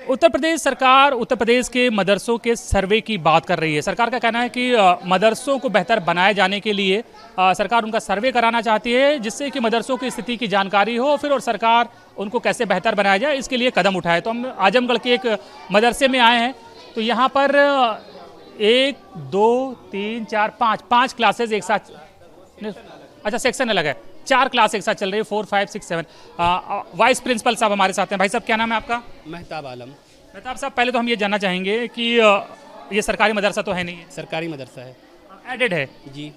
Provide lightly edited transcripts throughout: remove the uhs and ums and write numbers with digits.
उत्तर प्रदेश सरकार उत्तर प्रदेश के मदरसों के सर्वे की बात कर रही है। सरकार का कहना है कि मदरसों को बेहतर बनाए जाने के लिए सरकार उनका सर्वे कराना चाहती है, जिससे कि मदरसों की स्थिति की जानकारी हो फिर और सरकार उनको कैसे बेहतर बनाया जाए इसके लिए कदम उठाए। तो हम आजमगढ़ के एक मदरसे में आए हैं, तो यहाँ पर 1 2 3 4 5 क्लासेज एक साथ, अच्छा सेक्शन अलग है, 4 क्लास एक साथ चल रही है, 4 5 6 7। वाइस प्रिंसिपल साहब हमारे साथ हैं। भाई साहब क्या नाम है आपका? मेहताब आलम। मेहताब साहब, पहले तो हम ये जानना चाहेंगे कि ये सरकारी मदरसा तो है नहीं है? सरकारी मदरसा है एडेड है जी।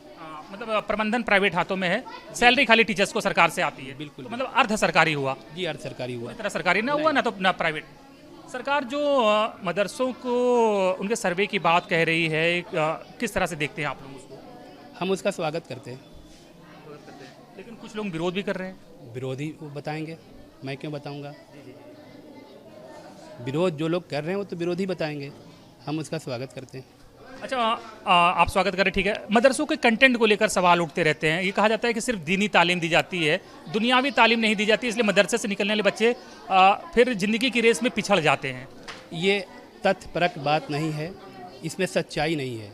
मतलब प्रबंधन प्राइवेट हाथों में है, सैलरी खाली टीचर्स को सरकार से आती है। बिल्कुल। तो मतलब अर्ध सरकारी हुआ जी, अर्ध सरकारी हुआ। इस तरह सरकारी ना हुआ ना तो ना प्राइवेट। सरकार जो मदरसों को उनके सर्वे की बात कह रही है, किस तरह से देखते हैं आप लोग उसको? हम उसका स्वागत करते हैं। लेकिन कुछ लोग विरोध भी कर रहे हैं। विरोधी वो बताएंगे, मैं क्यों बताऊंगा? विरोध जो लोग कर रहे हैं वो तो विरोधी बताएंगे, हम उसका स्वागत करते हैं। अच्छा, आप स्वागत करें, ठीक है। मदरसों के कंटेंट को लेकर सवाल उठते रहते हैं। ये कहा जाता है कि सिर्फ दीनी तालीम दी जाती है, दुनियावी तालीम नहीं दी जाती, इसलिए मदरसे से निकलने वाले बच्चे फिर ज़िंदगी की रेस में पिछड़ जाते हैं। ये तथ्यपरक बात नहीं है, इसमें सच्चाई नहीं है।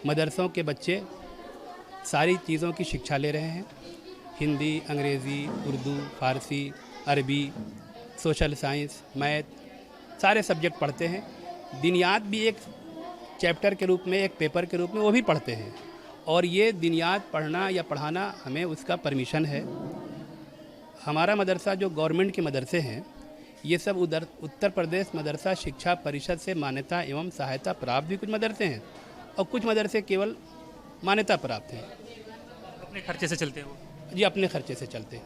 मदरसों के बच्चे सारी चीज़ों की शिक्षा ले रहे हैं, हिंदी, अंग्रेज़ी, उर्दू, फ़ारसी, अरबी, सोशल साइंस, मैथ, सारे सब्जेक्ट पढ़ते हैं। दिनियात भी एक चैप्टर के रूप में, एक पेपर के रूप में वो भी पढ़ते हैं। और ये दिनियात पढ़ना या पढ़ाना हमें उसका परमिशन है। हमारा मदरसा जो गवर्नमेंट के मदरसे हैं, ये सब उत्तर प्रदेश मदरसा शिक्षा परिषद से मान्यता एवं सहायता प्राप्त भी कुछ मदरसे हैं और कुछ मदरसे केवल मान्यता प्राप्त हैं। अपने खर्चे से चलते हो जी, अपने खर्चे से चलते हैं।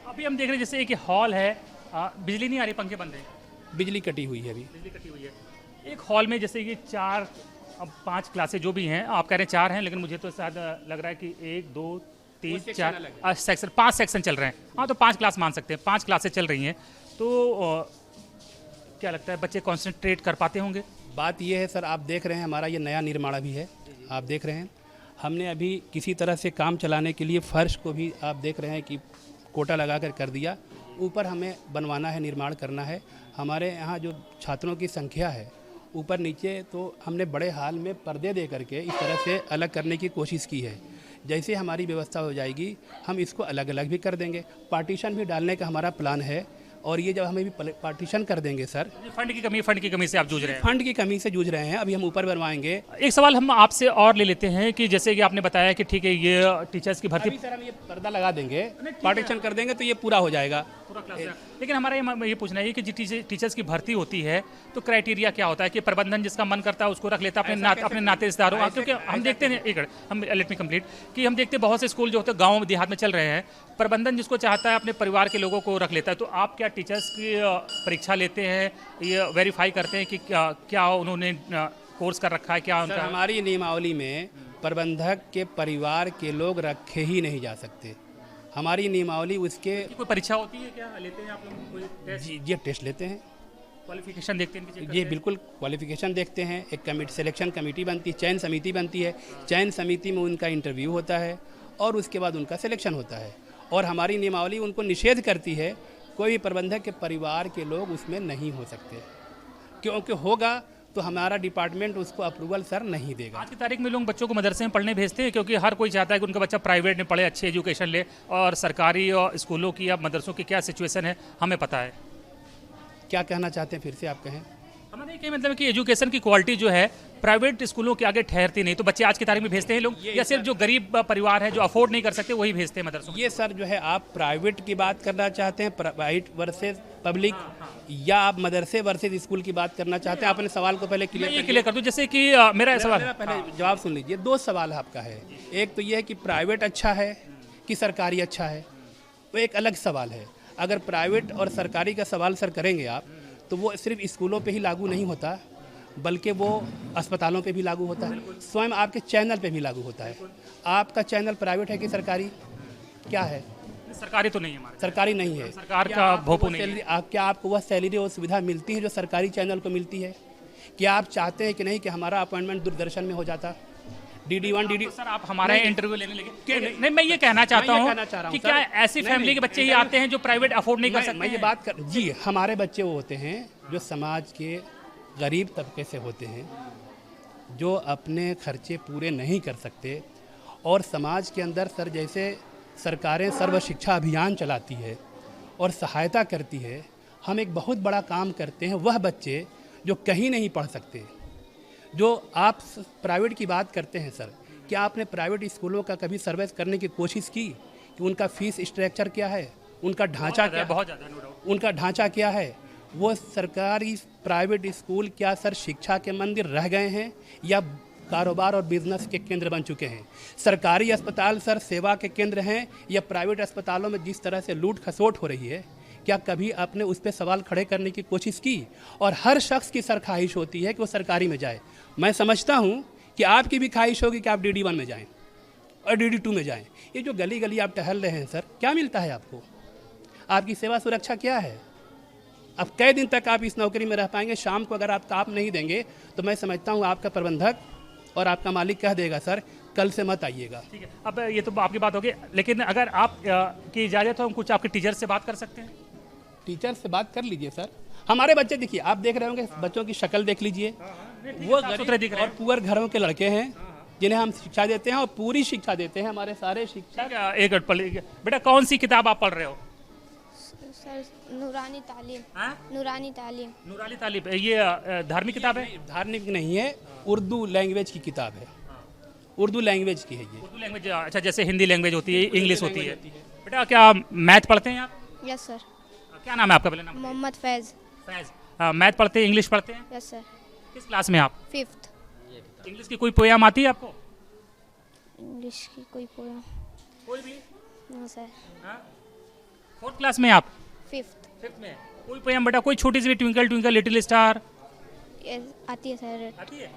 अभी हम देख रहे हैं जैसे एक हॉल है, बिजली नहीं आ रही, पंखे बंद हैं, बिजली कटी हुई है अभी। बिजली कटी हुई है। एक हॉल में जैसे कि 4 अब 5 क्लासें जो भी हैं, आप कह रहे हैं 4 हैं, लेकिन मुझे तो शायद लग रहा है कि 1 2 3 4 सेक्शन, 5 सेक्शन चल रहे हैं। हाँ, तो 5 क्लास मान सकते हैं, 5 क्लासें चल रही हैं। तो क्या लगता है बच्चे कॉन्सेंट्रेट कर पाते होंगे? बात ये है सर, आप देख रहे हैं हमारा ये नया निर्माण भी है, आप देख रहे हैं। हमने अभी किसी तरह से काम चलाने के लिए फर्श को भी आप देख रहे हैं कि कोटा लगा कर दिया। ऊपर हमें बनवाना है, निर्माण करना है। हमारे यहाँ जो छात्रों की संख्या है ऊपर नीचे, तो हमने बड़े हाल में पर्दे दे करके इस तरह से अलग करने की कोशिश की है। जैसे हमारी व्यवस्था हो जाएगी हम इसको अलग अलग भी कर देंगे। पार्टीशन भी डालने का हमारा प्लान है। और ये जब हमें भी पार्टीशन कर देंगे सर, फंड की कमी से आप जूझ रहे हैं? फंड की कमी से जूझ रहे हैं, अभी हम ऊपर बनवाएंगे। एक सवाल हम आपसे और ले लेते हैं कि जैसे कि आपने बताया कि ठीक है ये टीचर्स की भर्ती, अभी सर हम ये पर्दा लगा देंगे, पार्टीशन कर देंगे तो ये पूरा हो जाएगा। लेकिन हमारा ये पूछना है कि टीचर्स की भर्ती होती है तो क्राइटेरिया क्या होता है कि प्रबंधन जिसका मन करता है उसको रख लेता है अपने नाते रिश्तेदारों? क्योंकि हम देखते हैं, हम लेट मी कंप्लीट, कि हम देखते हैं बहुत से स्कूल जो होते हैं गाँव देहात में चल रहे हैं, प्रबंधन जिसको चाहता है अपने परिवार के लोगों को रख लेता है। तो आप क्या टीचर्स की परीक्षा लेते हैं, ये वेरीफाई करते हैं कि क्या उन्होंने कोर्स कर रखा है, क्या उनका? हमारी नियमावली में प्रबंधक के परिवार के लोग रखे ही नहीं जा सकते। हमारी नियमावली उसके कोई परीक्षा होती है क्या, लेते हैं आप लोग? जी, ये टेस्ट लेते हैं, क्वालिफिकेशन देखते हैं? जी बिल्कुल, क्वालिफिकेशन देखते हैं। एक सिलेक्शन कमेटी बनती है, चयन समिति बनती है। चयन समिति में उनका इंटरव्यू होता है और उसके बाद उनका सिलेक्शन होता है। और हमारी नियमावली उनको निषेध करती है, कोई भी प्रबंधक के परिवार के लोग उसमें नहीं हो सकते, क्योंकि होगा तो हमारा डिपार्टमेंट उसको अप्रूवल सर नहीं देगा। आज की तारीख में लोग बच्चों को मदरसे में पढ़ने भेजते हैं क्योंकि हर कोई चाहता है कि उनका बच्चा प्राइवेट में पढ़े, अच्छी एजुकेशन ले। और सरकारी और स्कूलों की या मदरसों की क्या सिचुएशन है हमें पता है। क्या कहना चाहते हैं, फिर से आप कहें? हमारा ये मतलब कि एजुकेशन की क्वालिटी जो है प्राइवेट स्कूलों के आगे ठहरती नहीं, तो बच्चे आज की तारीख में भेजते हैं लोग, या सिर्फ जो गरीब परिवार है जो अफोर्ड नहीं कर सकते वही भेजते हैं मदरसों? ये सर जो है, आप प्राइवेट की बात करना चाहते हैं, प्राइवेट वर्सेस पब्लिक, या आप मदरसे वर्सेस स्कूल की बात करना चाहते हैं? अपने सवाल को पहले क्लियर कर दूं। जैसे कि मेरा सवाल, पहले जवाब सुन लीजिए। 2 सवाल आपका है, एक तो ये है कि प्राइवेट अच्छा है कि सरकारी अच्छा है, वो एक अलग सवाल है। अगर प्राइवेट और सरकारी का सवाल सर करेंगे आप, तो वो सिर्फ स्कूलों पे ही लागू नहीं होता, बल्कि वो अस्पतालों पे भी लागू होता है, स्वयं आपके चैनल पे भी लागू होता है। आपका चैनल प्राइवेट है कि सरकारी? क्या है? सरकारी तो नहीं है हमारे, सरकारी नहीं है। सरकार का भोपू नहीं है। क्या आपको वह सैलरी और सुविधा मिलती है जो सरकारी चैनल को मिलती है? क्या आप चाहते हैं कि नहीं कि हमारा अपॉइंटमेंट दूरदर्शन में हो जाता, DD1 DD? सर आप हमारा इंटरव्यू लेने लगे? नहीं, मैं ये कहना चाहता हूँ कि क्या ऐसी फैमिली के बच्चे ही आते हैं जो प्राइवेट अफोर्ड नहीं कर सकते? मैं ये बात कर, जी हमारे बच्चे वो होते हैं जो समाज के गरीब तबके से होते हैं, जो अपने खर्चे पूरे नहीं कर सकते, और समाज के अंदर सर जैसे सरकारें सर्व शिक्षा अभियान चलाती है और सहायता करती है, हम एक बहुत बड़ा काम करते हैं। वह बच्चे जो कहीं नहीं पढ़ सकते, जो आप प्राइवेट की बात करते हैं सर, क्या आपने प्राइवेट स्कूलों का कभी सर्वे करने की कोशिश की कि उनका फीस स्ट्रक्चर क्या है, उनका ढांचा क्या, बहुत ज़्यादा नो डाउट। उनका ढांचा क्या है? वो सरकारी प्राइवेट स्कूल क्या सर शिक्षा के मंदिर रह गए हैं या कारोबार और बिजनेस के केंद्र बन चुके हैं? सरकारी अस्पताल सर सेवा के केंद्र हैं या प्राइवेट अस्पतालों में जिस तरह से लूट खसोट हो रही है, क्या कभी आपने उस पर सवाल खड़े करने की कोशिश की? और हर शख्स की सर ख्वाहिश होती है कि वो सरकारी में जाए। मैं समझता हूँ कि आपकी भी ख्वाहिश होगी कि आप DD1 में जाएं और DD2 में जाएं। ये जो गली गली आप टहल रहे हैं सर, क्या मिलता है आपको? आपकी सेवा सुरक्षा क्या है? अब कई दिन तक आप इस नौकरी में रह पाएंगे? शाम को अगर आप काम नहीं देंगे तो मैं समझता हूँ आपका प्रबंधक और आपका मालिक कह देगा सर कल से मत आइएगा। ठीक है, अब ये तो आपकी बात होगी, लेकिन अगर आप की इजाज़त हो हम कुछ आपके टीचर से बात कर सकते हैं? टीचर से बात कर लीजिए सर। हमारे बच्चे देखिए, आप देख रहे होंगे बच्चों की शक्ल देख लीजिए, वो गरीब और पुअर घरों के लड़के हैं जिन्हें हम शिक्षा देते हैं और पूरी शिक्षा देते हैं। हमारे सारे शिक्षक। एक बेटा, कौन सी किताब आप पढ़ रहे हो? सर नूरानी तालीम। नूरानी तालीम। नूरानी तालीम, ये धार्मिक किताब है? धार्मिक नहीं है, उर्दू लैंग्वेज की किताब है। उर्दू लैंग्वेज की है ये। उर्दू लैंग्वेज, अच्छा, जैसे हिंदी लैंग्वेज होती है, इंग्लिश होती है। बेटा, क्या मैथ पढ़ते हैं आप? Yes sir. क्या नाम है आपका? पहले नाम मोहम्मद फैज़। फैज़। मैथ पढ़ते हैं, इंग्लिश पढ़ते हैं? Yes sir. किस क्लास में आप? 5th। इंग्लिश की कोई पोयम आती है आपको? इंग्लिश की कोई पोयम? कोई भी? No sir. 4th क्लास में आप? 5th। 5th में कोई पोयम बेटा, कोई छोटी सी, ट्विंकल ट्विंकल लिटिल स्टार आती है सर। आती है?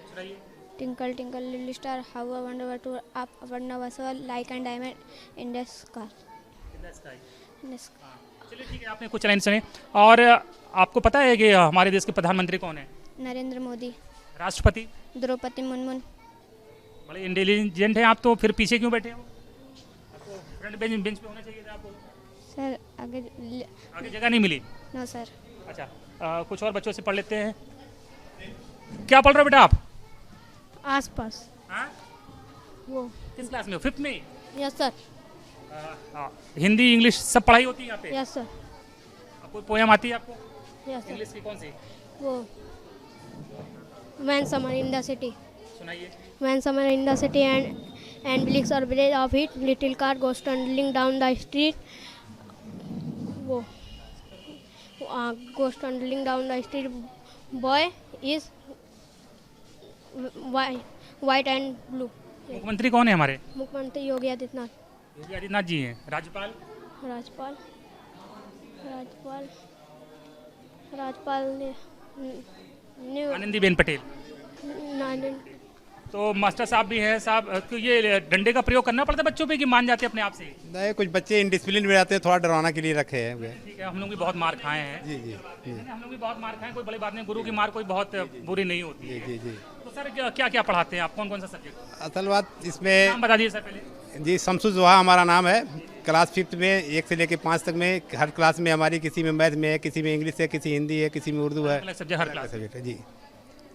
सुनाइए। Twinkle twinkle little star, how a wonderful to up wonderful like an diamond in the sky. चलिए ठीक है, आपने कुछ लाइन सुने। और आपको पता है कि हमारे देश के प्रधानमंत्री कौन है? नरेंद्र मोदी। राष्ट्रपति? द्रौपदी मुर्मू। बड़े इंटेलिजेंट हैं आप, तो फिर पीछे क्यों बैठे हो? आपको फ्रंट बेंच पे होना चाहिए था आपको। सर आगे जगह नहीं मिली? No sir. अच्छा, कुछ और बच्चों से पढ़ लेते हैं। क्या पढ़ रहे हो बेटा आप? आसपास। हाँ? वो किस क्लास में हो? 5th में? Yes sir. हिंदी इंग्लिश सब पढ़ाई होती है यहाँ पे? Yes sir. कोई पोयम आती है आपको? Yes sir. इंग्लिश की कौन सी? वो When summer in the city. सुनाइए। When summer in the city and blicks are blade of it, little car goes trundling down the street. वो goes trundling down the street. Boy is white and blue. मुख्यमंत्री कौन है हमारे? मुख्यमंत्री योगी आदित्यनाथ। योगी आदित्यनाथ जी हैं। राज्यपाल? राज्यपाल राज्यपाल राज्यपाल ने आनंदीबेन पटेल। तो मास्टर साहब भी हैं साहब, तो ये डंडे का प्रयोग करना पड़ता है बच्चों पे कि मान जाते हैं अपने आप से? नहीं, कुछ बच्चे इंडिसिप्लिन में जाते हैं, थोड़ा डराना के लिए रखे हैं वे। ठीक है, हम लोग भी बहुत मार खाए हैं। जी जी जी हम लोग भी बहुत मार खाए, कोई बड़ी बात नहीं, गुरु की मार कोई बहुत बुरी नहीं होती जी है। जी जी। तो सर क्या क्या पढ़ाते हैं आप, कौन कौन सा सब्जेक्ट? असल बात इसमें नाम बता दीजिए सर पहले। जी, शमसुल जोहा हमारा नाम है। क्लास 5th में 1 से लेकर 5 तक में हर क्लास में हमारी, किसी में मैथ में है, किसी में इंग्लिश है, किसी हिंदी है, किसी में उर्दू है, अलग सब्जेक्ट हर क्लास। सब्जेक्ट है जी।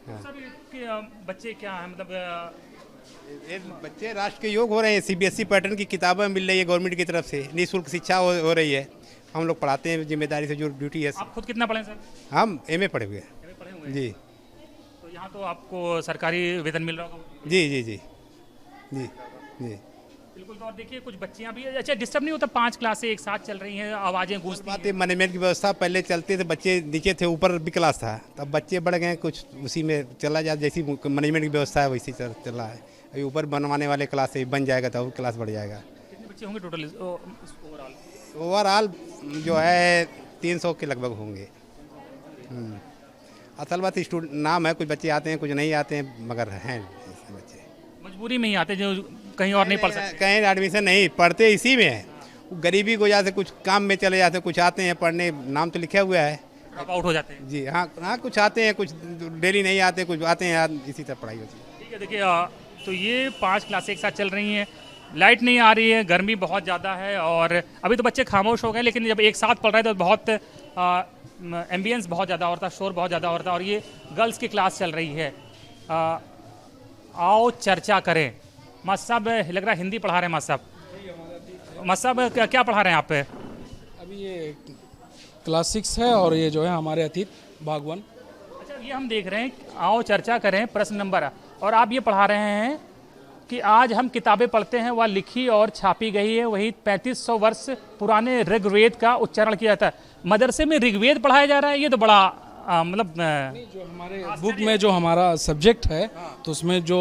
सर के बच्चे क्या है, मतलब ये बच्चे राष्ट्र के योग हो रहे हैं। CBSE पैटर्न की किताबें मिल रही है गवर्नमेंट की तरफ से, निःशुल्क शिक्षा हो रही है। हम लोग पढ़ाते हैं जिम्मेदारी से, जो ड्यूटी है। आप खुद कितना पढ़े सर? हम MA पढ़े हुए हैं। MA पढ़े हुए हैं। जी तो यहाँ तो आपको सरकारी वेतन मिल रहा होगा? जी जी जी जी जी। बिल्कुल। तो और देखिए कुछ बच्चियाँ भी, अच्छा डिस्टर्ब नहीं होता? 5 क्लासें एक साथ चल रही हैं, आवाज़ें गूंजती बात हैं। मैनेजमेंट की व्यवस्था पहले चलते थे, बच्चे नीचे थे, ऊपर भी क्लास था, तब बच्चे बढ़ गए, कुछ उसी में चला जा, जैसी मैनेजमेंट की व्यवस्था है वैसी चल रहा है। अभी ऊपर बनवाने वाले क्लास से बन जाएगा तो और क्लास बढ़ जाएगा। कितने बच्चे होंगे टोटल ओवरऑल? ओवरऑल जो है 300 के लगभग होंगे। असल बात नाम है, कुछ बच्चे आते हैं, कुछ नहीं आते हैं, मगर हैं ऐसे बच्चे। मजबूरी में ही आते जो कहीं और नहीं पढ़ सकते? कहीं एडमिशन नहीं, पढ़ते इसी में है। गरीबी की वजह से कुछ काम में चले जाते हैं, कुछ आते हैं पढ़ने, नाम तो लिखा हुआ है, ड्रॉप आउट हो जाते हैं। जी हाँ हाँ, कुछ आते हैं, कुछ डेली नहीं आते, कुछ आते हैं, इसी तरह पढ़ाई होती है। ठीक है, देखिए तो ये 5 क्लासें एक साथ चल रही हैं, लाइट नहीं आ रही है, गर्मी बहुत ज़्यादा है, और अभी तो बच्चे खामोश हो गए, लेकिन जब एक साथ पढ़ रहे हैं तो बहुत एम्बियंस बहुत ज़्यादा और था, शोर बहुत ज़्यादा और था, और ये गर्ल्स की क्लास चल रही है। आओ चर्चा करें। मास्टर साहब लग रहा है हिंदी पढ़ा रहे हैं। मास्टर साहब क्या पढ़ा रहे हैं आप पे? अभी ये क्लास 6 है और ये जो है हमारे अतीत भागवन। अच्छा, ये हम देख रहे हैं आओ चर्चा करें प्रश्न नंबर, और आप ये पढ़ा रहे हैं कि आज हम किताबें पढ़ते हैं वह लिखी और छापी गई है, वही 3500 वर्ष पुराने ऋग्वेद का उच्चारण किया जाता है। मदरसे में ऋग्वेद पढ़ाया जा रहा है, ये तो बड़ा मतलब जो हमारे बुक में जो हमारा सब्जेक्ट है तो उसमें जो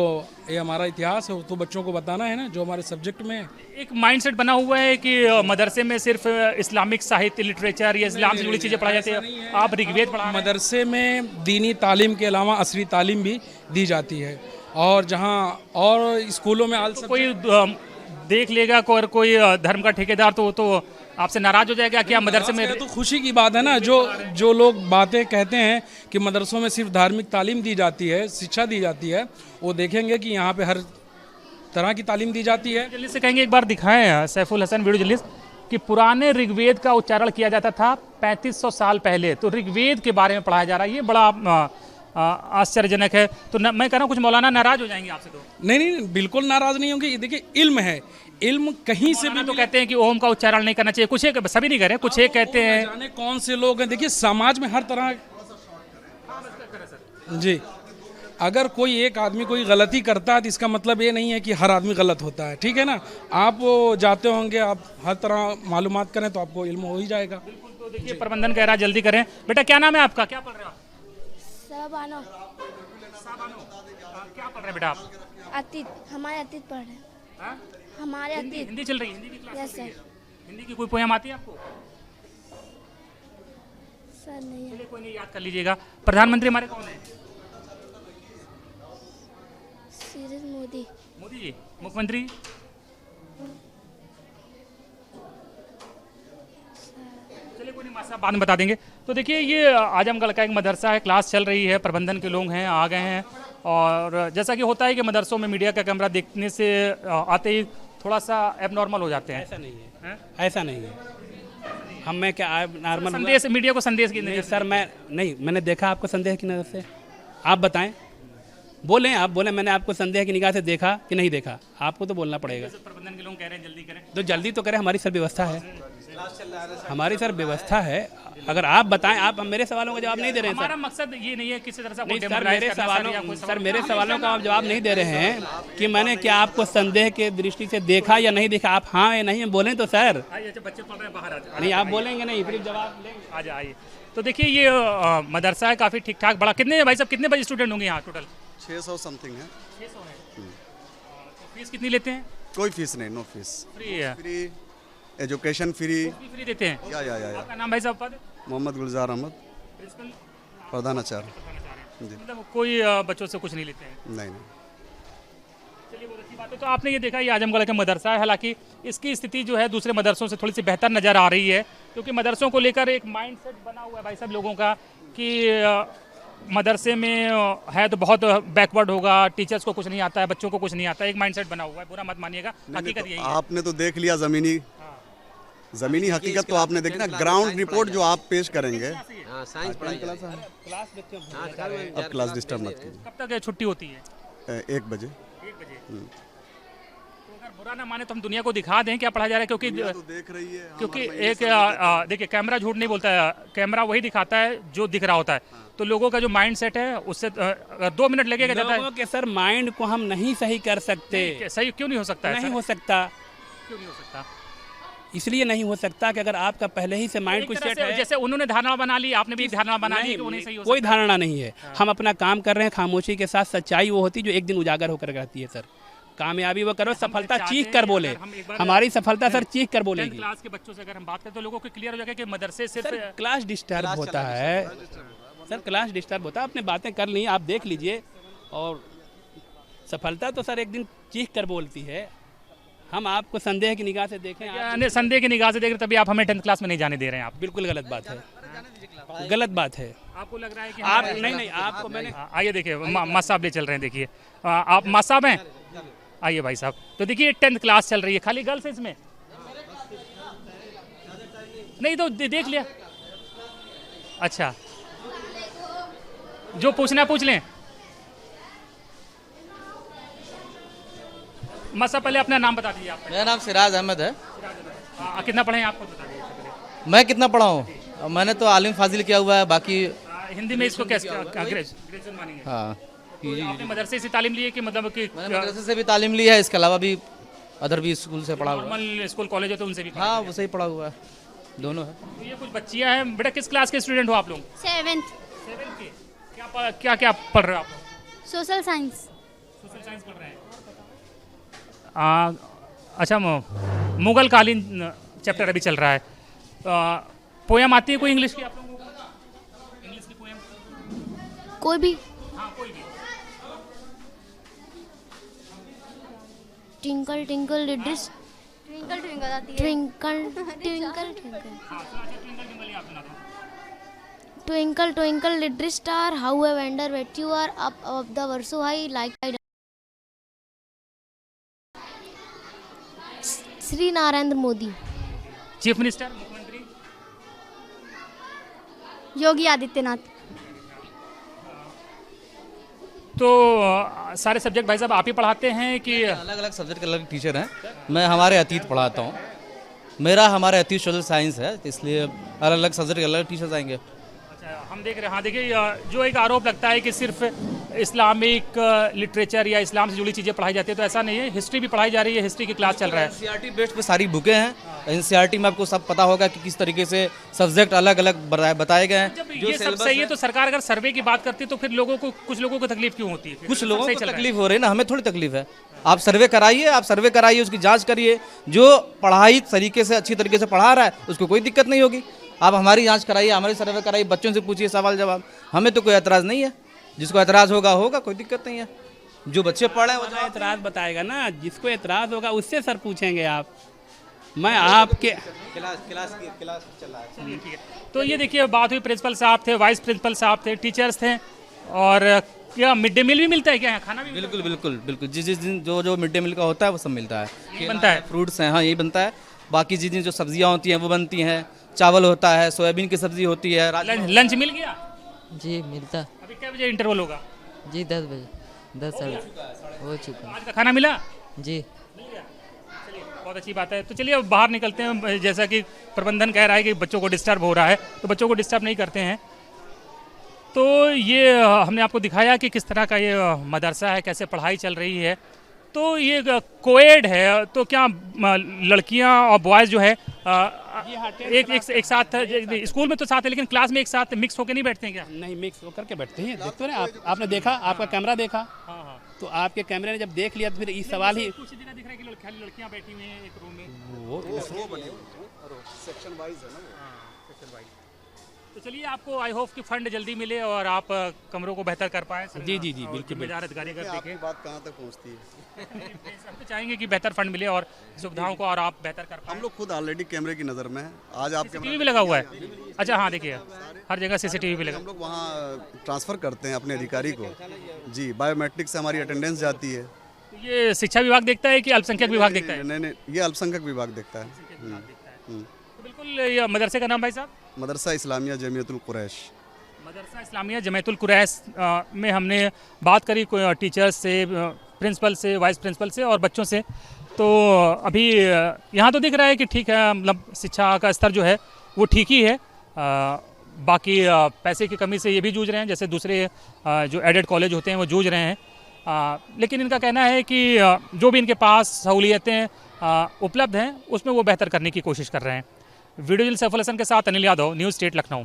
ये हमारा इतिहास है वो तो बच्चों को बताना है ना, जो हमारे सब्जेक्ट में है। एक माइंडसेट बना हुआ है कि मदरसे में सिर्फ इस्लामिक साहित्य, लिटरेचर या इस्लाम से जुड़ी चीज़ें पढ़ाई जाती है, आप ऋग्वेद पढ़ा रहे हैं। मदरसे में दीनी तालीम के अलावा असली तालीम भी दी जाती है, और जहाँ और स्कूलों में आल कोई देख लेगा कोई धर्म का ठेकेदार तो आपसे नाराज हो जाएगा कि आप मदरसे में। तो खुशी की बात है ना, जो लोग बातें कहते हैं कि मदरसों में सिर्फ धार्मिक तालीम दी जाती है, शिक्षा दी जाती है, वो देखेंगे कि यहाँ पे हर तरह की तालीम दी जाती है। जर्नलिस्ट से कहेंगे एक बार दिखाएं सैफुल हसन वीडियो जर्नलिस्ट कि पुराने ऋग्वेद का उच्चारण किया जाता था 3500 साल पहले, तो ऋग्वेद के बारे में पढ़ाया जा रहा है। ये बड़ा आश्चर्यजनक है। तो मैं कह रहा हूँ कुछ मौलाना नाराज हो जाएंगे आपसे। तो नहीं, बिल्कुल नाराज नहीं होंगे। देखिए, इल्म है, इल्म कहीं से भी तो कहते हैं कि ओम का उच्चारण नहीं करना चाहिए, कुछ एक सभी नहीं करें, कुछ एक कहते हैं। जाने कौन से लोग हैं। देखिए, समाज में हर तरह जी, अगर कोई एक आदमी कोई गलती करता है तो इसका मतलब ये नहीं है कि हर आदमी गलत होता है, ठीक है ना। आप जाते होंगे, आप हर तरह मालूमात करें तो आपको इल्म हो ही जाएगा। तो देखिए, प्रबंधन कह रहा है जल्दी करें। बेटा क्या नाम है आपका, क्या पढ़ रहे हो आप? साबानो। क्या पढ़ रहे हैं बेटा आप? अतीत, हमारे अतीत पढ़ रहे हैं। हाँ? हमारे अतीत। हिंदी चल रही है, हिंदी की क्लास यस चल रही सर। है। हिंदी की कोई पोयम आती है आपको? सर नहीं है। चलिए कोई नहीं, याद कर लीजिएगा। प्रधानमंत्री हमारे कौन है? सीरियस मोदी। मोदी जी। मुख्यमंत्री? चलिए कोई नहीं, मास्टर साहब बाद में बता देंगे। तो देखिए, ये आजमगढ़ का एक मदरसा है, क्लास चल रही है, प्रबंधन के लोग हैं, आ गए हैं, और जैसा कि होता है कि मदरसों में मीडिया का कैमरा देखने से आते ही थोड़ा सा एबनॉर्मल हो जाते हैं। ऐसा नहीं है, ऐसा नहीं है। हम मैं क्या नॉर्मल संदेश, मीडिया को संदेश की नहीं सर, मैंने देखा आपको संदेह की नज़र से। आप बताएं, बोलें, आप बोलें मैंने आपको संदेह की निगाह से देखा कि नहीं देखा, आपको तो बोलना पड़ेगा। प्रबंधन के लोग कह रहे हैं जल्दी करें, तो जल्दी तो करें, हमारी सर व्यवस्था है, हमारी सर व्यवस्था है। अगर आप बताएं, आप मेरे सवालों का जवाब नहीं दे रहे हैं हमारा सर। मकसद ये नहीं है किसी तरह से नहीं सर, मेरे सवालों का आप जवाब नहीं दे रहे हैं कि मैंने क्या आपको संदेह के दृष्टि से देखा या नहीं देखा। आप हाँ या नहीं बोलें तो सर। बच्चे पढ़ रहे हैं बाहर, नहीं, आप बोलेंगे नहीं, फिर जवाब लेंगे। आ जाइए। तो देखिए, ये मदरसा है काफ़ी ठीक ठाक बड़ा। कितने भाई साहब, कितने बजे स्टूडेंट होंगे यहाँ टोटल? 600 समथिंग है। 600 है। फीस कितनी लेते हैं? कोई फीस नहीं, नो फीस, फ्री है। Free education, free. फ्री देते हैं। या आपका नाम भाई साहब? पद? मोहम्मद गुलजार अहमद, प्रिंसिपल प्रधानाचार्य। जी। मतलब कोई बच्चों से कुछ नहीं लेते हैं। नहीं। चलिए, बहुत अच्छी बात है। तो आपने ये देखा, ये आजमगढ़ का मदरसा है, हालांकि इसकी स्थिति जो है दूसरे मदरसों से थोड़ी सी बेहतर नज़र आ रही है, क्योंकि मदरसों को लेकर एक माइंडसेट बना हुआ है भाई साहब लोगों का कि मदरसे में है तो बहुत बैकवर्ड होगा, टीचर्स को कुछ नहीं आता है, बच्चों को कुछ नहीं आता है, एक माइंडसेट बना हुआ है। बुरा मत मानिएगा, हकीकत यही है। आपने तो देख लिया ज़मीनी हकीकत, तो आपने देखी ना, ग्राउंड रिपोर्ट जो आप पेश करेंगे। साइंस पढ़ाई जाती है। अब क्लास डिस्टर्ब मत कीजिए। कब तक छुट्टी होती है? 1 बजे। 1 बजे। तो अगर बुरा ना माने तो हम दुनिया को दिखा दें क्या पढ़ा जा रहा है, क्योंकि तो देख रही है, क्योंकि एक देखिए, कैमरा झूठ नहीं बोलता है, कैमरा वही दिखाता है जो दिख रहा होता है। तो लोगों का जो माइंड सेट है उससे 2 मिनट लगेगा जाता लोगों के सर माइंड को हम नहीं सही कर सकते। है। सही क्यों नहीं हो सकता है? नहीं हो सकता, क्यों नहीं हो सकता? इसलिए नहीं हो सकता कि अगर आपका पहले ही से माइंड कुछ सेट है। जैसे उन्होंने धारणा बना ली, आपने भी धारणा बना ली कि वो नहीं सही हो कोई सकता। धारणा नहीं है। हम अपना काम कर रहे हैं खामोशी के साथ। सच्चाई वो होती जो एक दिन उजागर होकर रहती है सर। कामयाबी वो करो, सफलता चीख कर बोले। हमारी सफलता सर चीख कर बोलेगी। क्लास के बच्चों से अगर हम बात करें तो लोगों को क्लियर हो जाएगा कि मदरसे सिर्फ क्लास डिस्टर्ब होता है सर, क्लास डिस्टर्ब होता है। आपने बातें कर ली, आप देख लीजिए। और सफलता तो सर एक दिन चीख कर बोलती है। हम आपको संदेह की निगाह से देखें, संदेह की निगाह से देख रहे, तभी आप हमें 10th क्लास में नहीं जाने दे रहे हैं। आप बिल्कुल गलत बात है, गलत बात है। आपको लग रहा है कि आप नहीं, आपको मैंने आइए देखिए, मास्टर साहब ले चल रहे हैं। देखिए, आप मास्टर साहब हैं, आइए भाई साहब। तो देखिए, 10th क्लास चल रही है, खाली गर्ल्स है इसमें? नहीं तो देख लिया। अच्छा, जो पूछना है पूछ लें। मसा पहले अपना नाम बता दीजिए आप। मेरा नाम सिराज अहमद है। कितना पढ़े हैं आपको बता दीजिए सबसे पहले। मैं कितना पढ़ा हूँ? मैंने तो आलिम फाजिल किया हुआ है, बाकी हिंदी में इसको कैसे ग्रेजुएशन मानेंगे? हाँ तो आपने मदरसे से तालीम ली है कि मतलब कि मैंने मदरसे से भी तालीम ली है, इसके अलावा भी अदर भी स्कूल से पढ़ा हुआ है। नॉर्मल स्कूल कॉलेज है तो उनसे भी? हाँ उसे ही पढ़ा हुआ है, दोनों है। तो ये कुछ बच्चियां हैं। बेटा किस क्लास के स्टूडेंट हो आप लोग? 7th 7 के। क्या क्या पढ़ रहे हो आप? Social science. सोशल साइंस पढ़ रहे हैं। अच्छा, मुगल कालीन चैप्टर अभी चल रहा है। पोयम आती है कोई इंग्लिश की आप लोगों को? इंग्लिश की पोयम कोई भी? हाँ कोई भी। Twinkle twinkle little twinkle twinkle आती है। ट्विंकल ट्विंकल ट्विंकल हाँ ट्विंकल ट्विंकल ही आप सुना दो। Twinkle twinkle little star how I wonder what you are up of the world so high like Shri Narendra Modi. Chief minister, मुख्यमंत्री? योगी आदित्यनाथ। तो सारे सब्जेक्ट भाई साहब आप ही पढ़ाते हैं कि? अलग अलग सब्जेक्ट के अलग टीचर हैं। मैं हमारे अतीत पढ़ाता हूँ। मेरा हमारे अतीत सोशल साइंस है, इसलिए अलग अलग सब्जेक्ट के अलग टीचर्स आएंगे। अच्छा, हम देख रहे हैं। हाँ देखिए, जो एक आरोप लगता है कि सिर्फ इस्लामिक लिटरेचर या इस्लाम से जुड़ी चीज़ें पढ़ाई जाती है, तो ऐसा नहीं है। हिस्ट्री भी पढ़ाई जा रही है, हिस्ट्री की क्लास चल रहा है। एनसीईआरटी बेस्ड पे सारी बुकें हैं। एनसीईआरटी में आपको सब पता होगा कि किस तरीके से सब्जेक्ट अलग अलग बताए गए हैं। जब ये सब सही है तो सरकार अगर सर्वे की बात करती है तो फिर कुछ लोगों को तकलीफ क्यों होती है? कुछ लोगों को तकलीफ हो रही है ना, हमें थोड़ी तकलीफ है। आप सर्वे कराइए, उसकी जांच करिए। जो पढ़ाई तरीके से अच्छी तरीके से पढ़ा रहा है उसको कोई दिक्कत नहीं होगी। आप हमारी जांच कराइए, हमारी सर्वे कराइए, बच्चों से पूछिए सवाल जवाब। हमें तो कोई एतराज़ नहीं है। जिसको एतराज़ होगा, कोई दिक्कत नहीं है। जो बच्चे पढ़े वो एतराज़ बताएगा ना, जिसको एतराज़ होगा उससे सर पूछेंगे आप। मैं आपके क्लास चल रहा है। ठीक है। तो ये देखिए, बात हुई प्रिंसिपल साहब थे, वाइस प्रिंसिपल साहब थे, टीचर्स थे। और क्या मिड डे मील भी मिलता है क्या? खाना भी बिल्कुल बिल्कुल बिल्कुल। जिस दिन जो मिड डे मील का होता है वो सब मिलता है। यही बनता है? फ्रूट्स हैं, हाँ यही बनता है। बाकी जिस दिन जो सब्जियाँ होती हैं वो बनती हैं। चावल होता है, सोयाबीन की सब्जी होती है। लंच मिल गया? जी मिलता। अभी क्या बजे इंटरवल होगा? जी 10 बजे 10 साढ़े हो चुका। आज का खाना मिला? जी चलिए, बहुत अच्छी बात है। तो चलिए अब बाहर निकलते हैं। जैसा कि प्रबंधन कह रहा है कि बच्चों को डिस्टर्ब हो रहा है, तो बच्चों को डिस्टर्ब नहीं करते हैं। तो ये हमने आपको दिखाया कि किस तरह का ये मदरसा है, कैसे पढ़ाई चल रही है। तो ये कोएड है, तो क्या लड़कियां और बॉयज़ जो है एक साथ स्कूल में तो साथ है, लेकिन क्लास में एक साथ मिक्स होकर नहीं बैठते हैं क्या? नहीं, मिक्स होकर के बैठते हैं। देखते ना आपने देखा, आपका कैमरा देखा। तो आपके कैमरे ने जब देख लिया तो फिर इस सवाल ही कुछ जगह दिख रहा है कि लड़कियां बैठी हुई हैं एक रूम में। सेक्शन वाइज है ना। तो चलिए, आपको आई होप कि फंड जल्दी मिले और आप कमरों को बेहतर कर पाएँ। जी जी जी, बिल्कुल। जिम्मेदार अधिकारी अगर देखें, बात कहाँ तक पहुँचती है? हम तो चाहेंगे कि बेहतर फंड मिले और सुविधाओं को और आप बेहतर कर पाएँ। हम लोग खुद ऑलरेडी कैमरे की नज़र में है। आज आप सीसीटीवी भी लगा हुआ है? अच्छा, हाँ देखिए, हर जगह सीसीटीवी भी लगा। हम लोग वहाँ ट्रांसफ़र करते हैं अपने अधिकारी को। जी, बायोमेट्रिक से हमारी अटेंडेंस जाती है। ये शिक्षा विभाग देखता है कि अल्पसंख्यक विभाग देखता है? नहीं, ये अल्पसंख्यक विभाग देखता है। तो बिल्कुल, ये मदरसे का नाम भाई साहब? मदरसा इस्लामिया जमीयतुल कुरैश। मदरसा इस्लामिया जमीयतुल कुरैश में हमने बात करी टीचर्स से, प्रिंसिपल से, वाइस प्रिंसिपल से और बच्चों से। तो अभी यहाँ तो दिख रहा है कि ठीक है, मतलब शिक्षा का स्तर जो है वो ठीक ही है। बाकी पैसे की कमी से ये भी जूझ रहे हैं, जैसे दूसरे जो एडेड कॉलेज होते हैं वो जूझ रहे हैं। लेकिन इनका कहना है कि जो भी इनके पास सहूलियतें उपलब्ध हैं उसमें वो बेहतर करने की कोशिश कर रहे हैं। वीडियो जर्नलिस्ट सैफुल हसन के साथ अनिल यादव, न्यूज़ स्टेट लखनऊ।